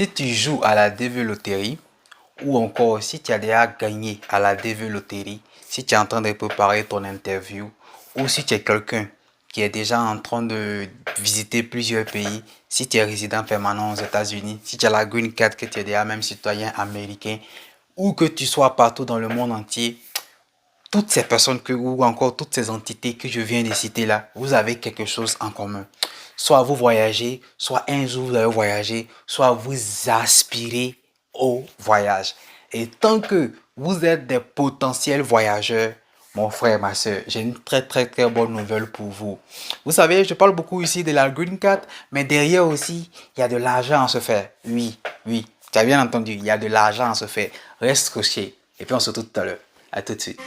Si tu joues à la DV Loterie ou encore si tu as déjà gagné à la DV Loterie, si tu es en train de préparer ton interview ou si tu es quelqu'un qui est déjà en train de visiter plusieurs pays, si tu es résident permanent aux États-Unis, si tu as la green card, que tu es déjà même citoyen américain ou que tu sois partout dans le monde entier, toutes ces personnes ou encore toutes ces entités que je viens de citer là, vous avez quelque chose en commun. Soit vous voyagez, soit un jour vous avez voyagé, soit vous aspirez au voyage. Et tant que vous êtes des potentiels voyageurs, mon frère, ma soeur, j'ai une très bonne nouvelle pour vous. Vous savez, je parle beaucoup ici de la green card, mais derrière aussi, il y a de l'argent à se faire. Oui, tu as bien entendu, il y a de l'argent à se faire. Reste scotché. Et puis on se retrouve tout à l'heure. À tout de suite.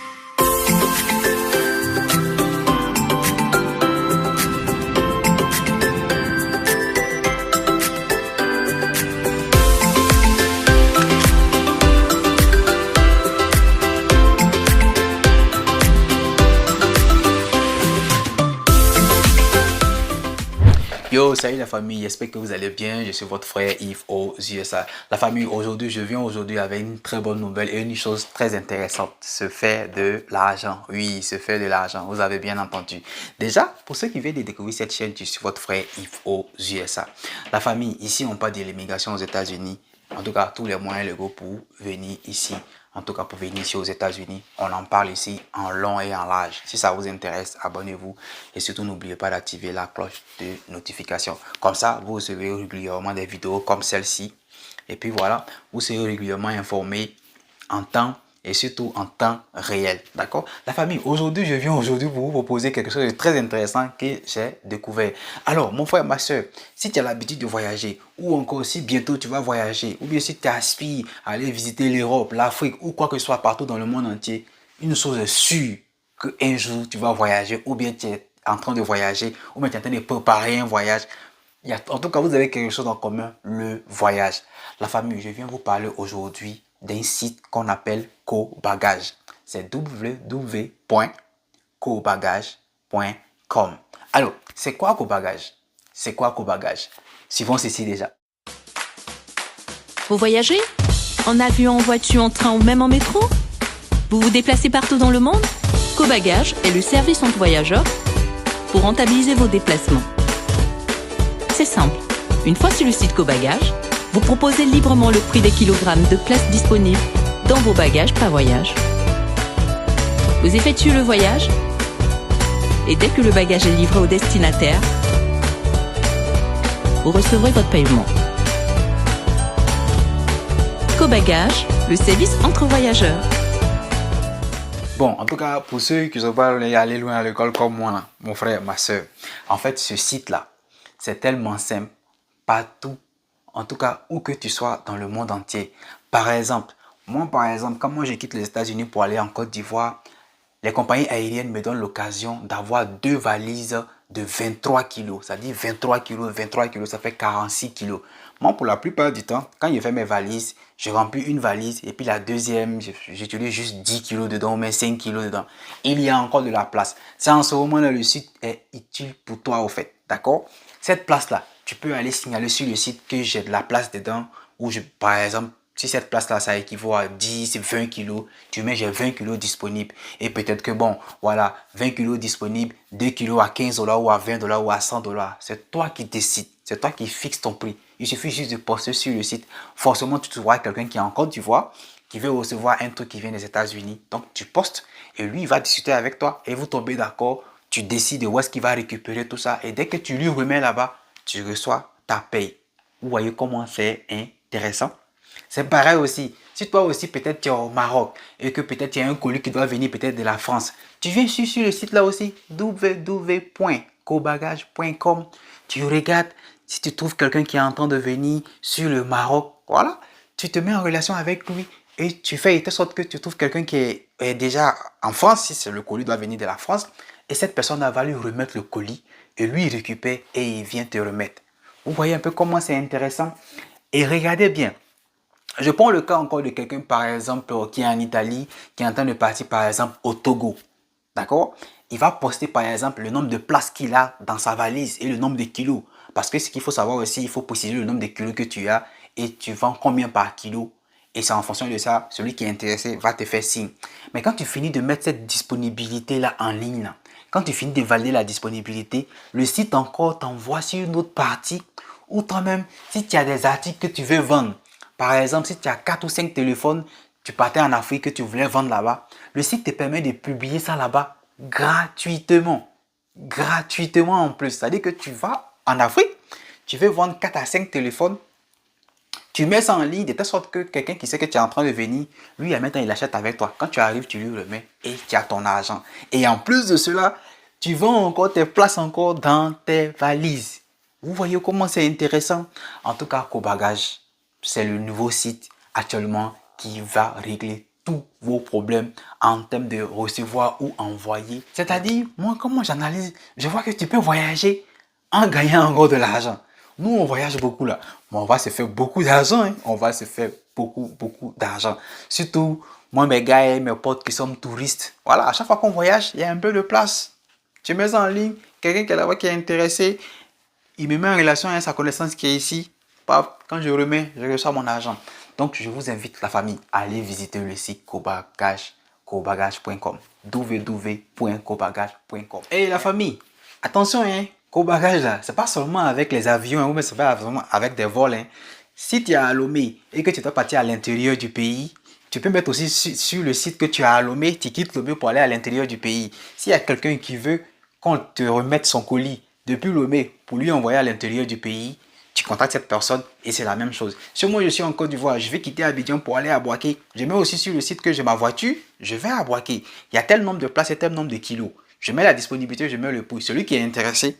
Yo, salut la famille, j'espère que vous allez bien. Je suis votre frère Yves aux USA. La famille, aujourd'hui, je viens avec une très bonne nouvelle et une chose très intéressante. Se faire de l'argent. Oui, se faire de l'argent. Vous avez bien entendu. Déjà, pour ceux qui viennent de découvrir cette chaîne, je suis votre frère Yves aux USA. La famille, ici, on parle de l'immigration aux États-Unis. En tout cas, tous les moyens légaux pour venir ici. En tout cas, pour venir ici aux États-Unis, on en parle ici en long et en large. Si ça vous intéresse, abonnez-vous et surtout n'oubliez pas d'activer la cloche de notification. Comme ça, vous recevez régulièrement des vidéos comme celle-ci. Et puis voilà, vous serez régulièrement informé en temps et surtout en temps réel. D'accord? La famille, aujourd'hui, je viens pour vous proposer quelque chose de très intéressant que j'ai découvert. Alors, mon frère, ma soeur, si tu as l'habitude de voyager, ou encore si bientôt tu vas voyager, ou bien si tu aspires à aller visiter l'Europe, l'Afrique, ou quoi que ce soit partout dans le monde entier, une chose est sûre, qu'un jour tu vas voyager, ou bien tu es en train de voyager, ou bien tu es en train de préparer un voyage. En tout cas, vous avez quelque chose en commun, le voyage. La famille, je viens vous parler aujourd'hui d'un site qu'on appelle CoBagage. C'est www.cobagage.com. Alors, c'est quoi CoBagage? C'est quoi CoBagage? Suivons ceci déjà. Vous voyagez? En avion, en voiture, en train ou même en métro? Vous vous déplacez partout dans le monde? CoBagage est le service entre voyageurs pour rentabiliser vos déplacements. C'est simple. Une fois sur le site CoBagage, vous proposez librement le prix des kilogrammes de place disponibles dans vos bagages par voyage. Vous effectuez le voyage et dès que le bagage est livré au destinataire, vous recevrez votre paiement. CoBagage, le service entre voyageurs. Bon, en tout cas, pour ceux qui ne sont pas allés loin à l'école comme moi, là, mon frère, ma soeur, en fait, ce site-là, c'est tellement simple, partout, en tout cas, où que tu sois dans le monde entier. Par exemple, quand moi je quitte les États-Unis pour aller en Côte d'Ivoire, les compagnies aériennes me donnent l'occasion d'avoir 2 valises de 23 kilos. Ça dit 23 kilos, ça fait 46 kilos. Moi, pour la plupart du temps, quand je fais mes valises, je remplis une valise et puis la deuxième, j'utilise juste 10 kilos dedans ou même 5 kilos dedans. Il y a encore de la place. C'est en ce moment-là, le site est utile pour toi au fait. D'accord? Cette place-là, tu peux aller signaler sur le site que j'ai de la place dedans ou par exemple, si cette place-là, ça équivaut à 10, 20 kilos, tu mets j'ai 20 kilos disponibles. Et peut-être que bon, voilà, 20 kilos disponibles, 2 kilos à 15 dollars ou à 20 dollars ou à 100 dollars. C'est toi qui décides, c'est toi qui fixes ton prix. Il suffit juste de poster sur le site. Forcément, tu trouveras quelqu'un qui est en Côte d'Ivoire, qui veut recevoir un truc qui vient des États-Unis. Donc, tu postes et lui, il va discuter avec toi et vous tombez d'accord. Tu décides où est-ce qu'il va récupérer tout ça. Et dès que tu lui remets là-bas, tu reçois ta paye. Vous voyez comment c'est intéressant? C'est pareil aussi. Si toi aussi peut-être tu es au Maroc et que peut-être tu as un colis qui doit venir peut-être de la France, tu viens sur le site là aussi, www.cobagage.com. Tu regardes si tu trouves quelqu'un qui est en train de venir sur le Maroc. Voilà, tu te mets en relation avec lui et tu fais de sorte que tu trouves quelqu'un qui est déjà en France, si le colis doit venir de la France. Et cette personne va lui remettre le colis et lui il récupère et il vient te remettre. Vous voyez un peu comment c'est intéressant? Et regardez bien. Je prends le cas encore de quelqu'un, par exemple, qui est en Italie, qui est en train de partir, par exemple, au Togo. D'accord? Il va poster, par exemple, le nombre de places qu'il a dans sa valise et le nombre de kilos. Parce que ce qu'il faut savoir aussi, il faut préciser le nombre de kilos que tu as et tu vends combien par kilo. Et c'est en fonction de ça, celui qui est intéressé va te faire signe. Mais quand tu finis de mettre cette disponibilité-là en ligne, là, quand tu finis de valider la disponibilité, le site encore t'envoie sur une autre partie ou toi-même, si tu as des articles que tu veux vendre, par exemple, si tu as 4 ou 5 téléphones, tu partais en Afrique que tu voulais vendre là-bas, le site te permet de publier ça là-bas gratuitement. Gratuitement en plus. C'est-à-dire que tu vas en Afrique, tu veux vendre 4 à 5 téléphones, tu mets ça en ligne de telle sorte que quelqu'un qui sait que tu es en train de venir, lui, maintenant, il achète avec toi. Quand tu arrives, tu lui le mets et tu as ton argent. Et en plus de cela, tu vends encore tes places encore dans tes valises. Vous voyez comment c'est intéressant? En tout cas, Cobagage, c'est le nouveau site actuellement qui va régler tous vos problèmes en termes de recevoir ou envoyer. C'est-à-dire, moi, comment j'analyse? Je vois que tu peux voyager en gagnant encore de l'argent. Nous, on voyage beaucoup là. Mais on va se faire beaucoup d'argent. Hein. On va se faire beaucoup d'argent. Surtout, moi, mes gars et mes potes qui sont touristes. Voilà, à chaque fois qu'on voyage, il y a un peu de place. Tu mets ça en ligne, quelqu'un qui est là-bas qui est intéressé, il me met en relation avec sa connaissance qui est ici. Quand je remets, je reçois mon argent. Donc, je vous invite, la famille, à aller visiter le site cobagage.com. www.cobagage.com. Et la famille, attention, hein, Cobagage là, c'est pas seulement avec les avions, hein, mais c'est pas seulement avec des vols. Hein. Si tu es à Lomé et que tu dois partir à l'intérieur du pays, tu peux mettre aussi sur le site que tu es à Lomé, tu quittes Lomé pour aller à l'intérieur du pays. S'il y a quelqu'un qui veut qu'on te remette son colis depuis Lomé pour lui envoyer à l'intérieur du pays, tu contactes cette personne et c'est la même chose. Si moi je suis en Côte d'Ivoire, je vais quitter Abidjan pour aller à Boaké, je mets aussi sur le site que j'ai ma voiture, je vais à Boaké. Il y a tel nombre de places et tel nombre de kilos. Je mets la disponibilité, je mets le prix. Celui qui est intéressé,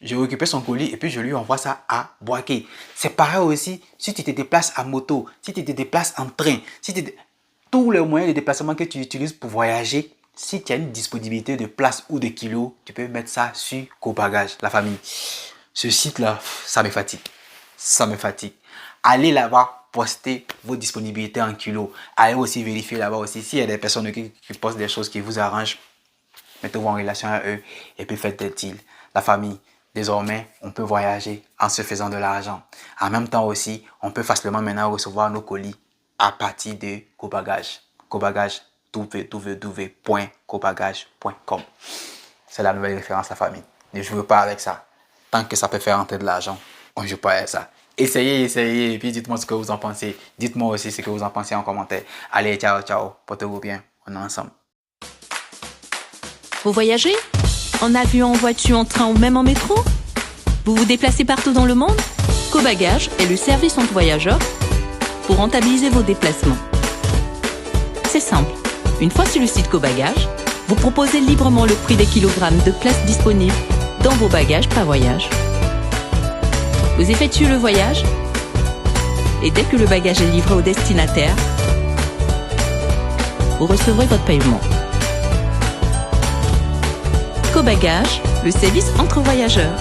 je vais récupérer son colis et puis je lui envoie ça à Boaké. C'est pareil aussi si tu te déplaces à moto, si tu te déplaces en train, tous les moyens de déplacement que tu utilises pour voyager, si tu as une disponibilité de place ou de kilos, tu peux mettre ça sur Cobagage, la famille. Ce site-là, ça me fatigue. Ça me fatigue. Allez là-bas, postez vos disponibilités en kilos. Allez aussi vérifier là-bas aussi s'il y a des personnes qui postent des choses qui vous arrangent. Mettez-vous en relation avec eux et puis faites des deals. La famille, désormais, on peut voyager en se faisant de l'argent. En même temps aussi, on peut facilement maintenant recevoir nos colis à partir de Cobagage. Cobagage, www.cobagage.com. C'est la nouvelle référence, la famille. Ne jouez pas avec ça. Tant que ça peut faire rentrer de l'argent, on ne joue pas avec ça. Essayez, et puis dites-moi ce que vous en pensez. Dites-moi aussi ce que vous en pensez en commentaire. Allez, ciao, portez-vous bien, on est ensemble. Vous voyagez? En avion, en voiture, en train ou même en métro? Vous vous déplacez partout dans le monde? Cobagage est le service entre voyageurs pour rentabiliser vos déplacements. C'est simple. Une fois sur le site Cobagage, vous proposez librement le prix des kilogrammes de places disponibles dans vos bagages par voyage. Vous effectuez le voyage et dès que le bagage est livré au destinataire, vous recevrez votre paiement. Cobagage, le service entre voyageurs.